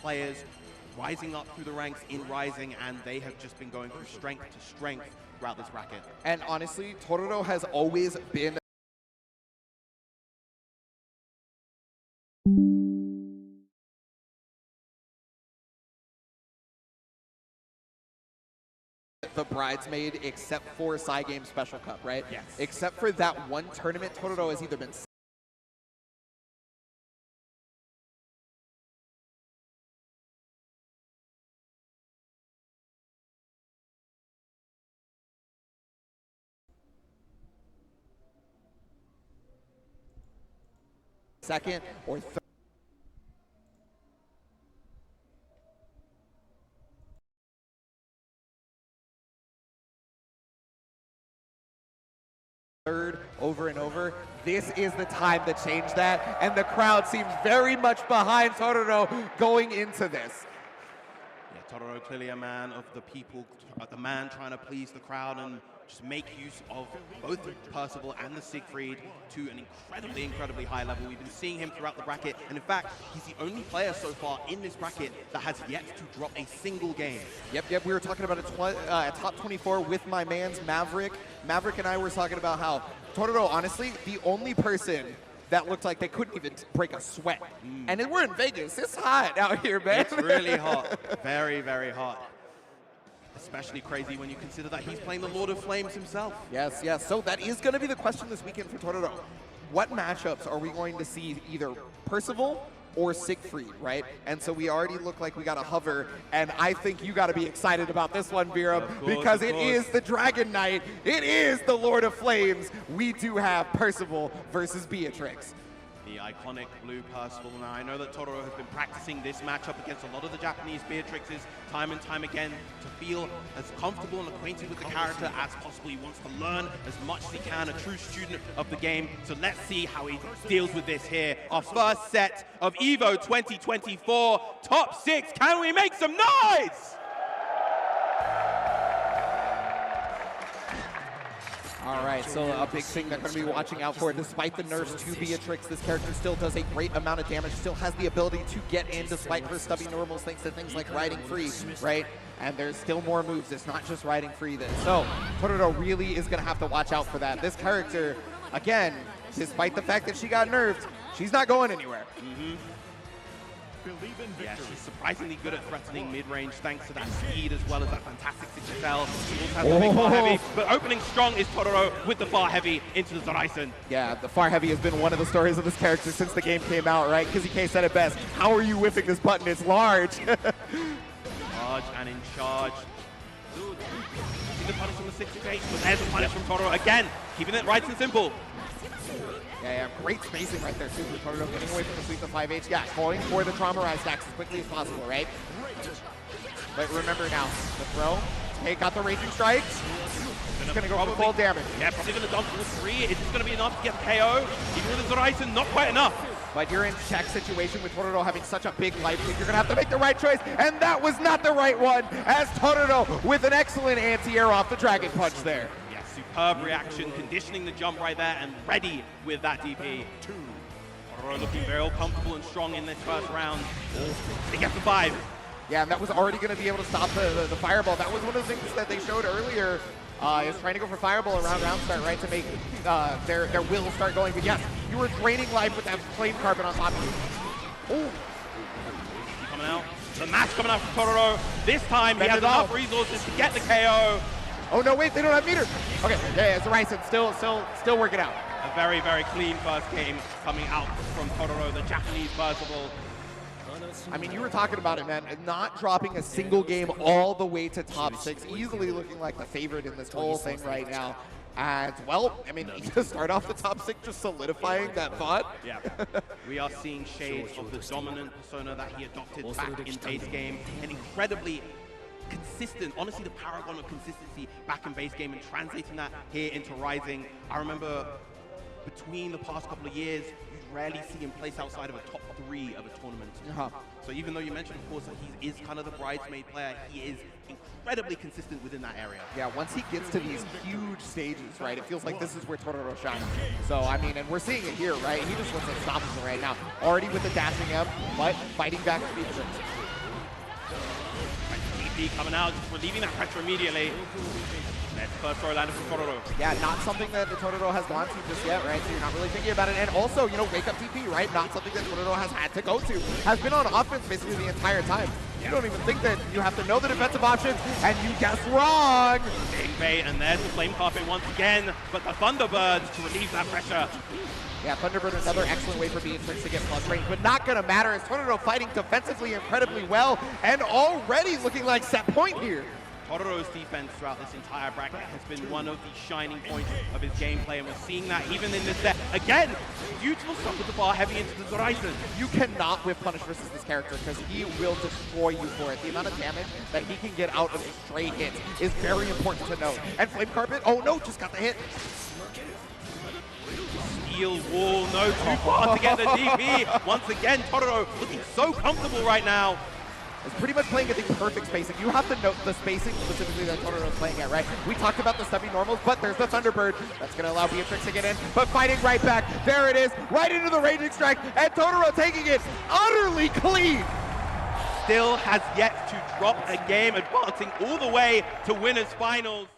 players rising up through the ranks in Rising, and they have just been going from strength to strength throughout this bracket. And honestly, Tororo has always been the bridesmaid except for Game Special Cup, right? Yes. Except for that one tournament, Tororo has either been second or third over and over. This is the time to change that, and the crowd seems very much behind Tororo going into this. Yeah, Tororo clearly a man of the people, the man trying to please the crowd and just make use of both Percival and the Siegfried to an incredibly high level. We've been seeing him throughout the bracket, and in fact, he's the only player so far in this bracket that has yet to drop a single game. Yep, we were talking about a top 24 with my man's Maverick. Maverick and I were talking about how Tororo, honestly, the only person that looked like they couldn't even break a sweat. And we're in Vegas. It's hot out here, man. It's really hot. Very hot. Especially crazy when you consider that he's playing the Lord of Flames himself. Yes. So that is going to be the question this weekend for Tororo. What matchups are we going to see either Percival or Siegfried, right? And so we already look like we got a hover, and I think you got to be excited about this one, Vera, because it is the Dragon Knight. It is the Lord of Flames. We do have Percival versus Beatrix. The iconic blue Percival. Now, I know that Tororo has been practicing this matchup against a lot of the Japanese Beatrixes time and time again to feel as comfortable and acquainted with the character as possible. He wants to learn as much as he can, a true student of the game. So let's see how he deals with this here. Our first set of EVO 2024, top 6. Can we make some noise? All right, so a big thing they're going to be watching out for. Despite the nerfs to Beatrix, this character still does a great amount of damage, still has the ability to get in despite her stubby normals, thanks to things like riding free, right? And there's still more moves. It's not just riding free then. So Tororo really is going to have to watch out for that. This character, again, despite the fact that she got nerfed, she's not going anywhere. Yeah, she's surprisingly good at threatening mid-range thanks to that speed as well as that fantastic 6FL. She also has the big far heavy, but opening strong is Tororo with the far heavy into the Zoraisen. Yeah, the far heavy has been one of the stories of this character since the game came out, right? Kizzy said it best. How are you whiffing this button? It's large. Large and in charge. See the punish from the 6-8, but there's the punish from Tororo again, keeping it right and simple. Yeah, great spacing right there, too, for Tororo, getting away from the sweep of 5H. Yeah, going for the trauma rise stacks as quickly as possible, right? But remember now, the throw, hey, got the raging strike. It's going to go for full damage. Yeah, probably going to dump all 3. Is this going to be enough to get the KO? Even with the Zoraisen, not quite enough. But you're in check situation with Tororo having such a big life lead. You're going to have to make the right choice, and that was not the right one, as Tororo with an excellent anti-air off the Dragon Punch there. Superb reaction, conditioning the jump right there, and ready with that DP. Tororo looking very comfortable and strong in this first round. They get the 5. Yeah, and that was already going to be able to stop the fireball. That was one of the things that they showed earlier, is trying to go for fireball around round start, right, to make their will start going. But yes, you were draining life with that flame carbon on top of you. Oh. Coming out. The match coming out from Tororo. This time he has enough resources to get the KO. Oh no, wait, they don't have meter. Okay, yeah, Zoraisen still working out. A very clean first game coming out from Tororo, the Japanese Percival. I mean, you were talking about it, man. Not dropping a single game all the way to top 6, easily looking like the favorite in this whole thing right now. And, well, I mean, to start off the top 6, just solidifying that thought. Yeah, we are seeing shades of the dominant persona that he adopted back in base game, and incredibly consistent, honestly the paragon of consistency back in base game, and translating that here into Rising. I remember between the past couple of years, you'd rarely see him place outside of a top 3 of a tournament. So even though you mentioned, of course, that he is kind of the bridesmaid player, he is incredibly consistent within that area. Yeah, once he gets to these huge stages, right, it feels like this is where Tororo shines. So, I mean, and we're seeing it here, right? He just looks unstoppable right now. Already with the dashing up, but fighting back speed. DP coming out, just relieving that pressure immediately. Next first throw landed from Tororo. Yeah, not something that the Tororo has gone to just yet, right? So you're not really thinking about it. And also, you know, wake up TP, right? Not something that Tororo has had to go to. Has been on offense basically the entire time. You don't even think that you have to know the defensive options, and you guess wrong! Big bait, and there's the Flame Carpet once again, but the Thunderbirds to relieve that pressure. Yeah, Thunderbird, another excellent way for Beatrix to get plus range, but not gonna matter as Tororo fighting defensively incredibly well, and already looking like set point here. Tororo's defense throughout this entire bracket has been one of the shining points of his gameplay, and we're seeing that even in this set. Again, beautiful stuff with the bar heavy into the horizon. You cannot whiff punish versus this character because he will destroy you for it. The amount of damage that he can get out of straight hits is very important to note. And Flame Carpet, oh no, just got the hit. Steel wall, no, too far to get the DP. Once again, Tororo looking so comfortable right now. It's pretty much playing at the perfect spacing. You have to note the spacing specifically that Tororo is playing at, right? We talked about the stubby normals, but there's the Thunderbird. That's going to allow Beatrix to get in, but fighting right back. There it is, right into the Raging Strike, and Tororo taking it utterly clean. Still has yet to drop a game, advancing all the way to winners finals.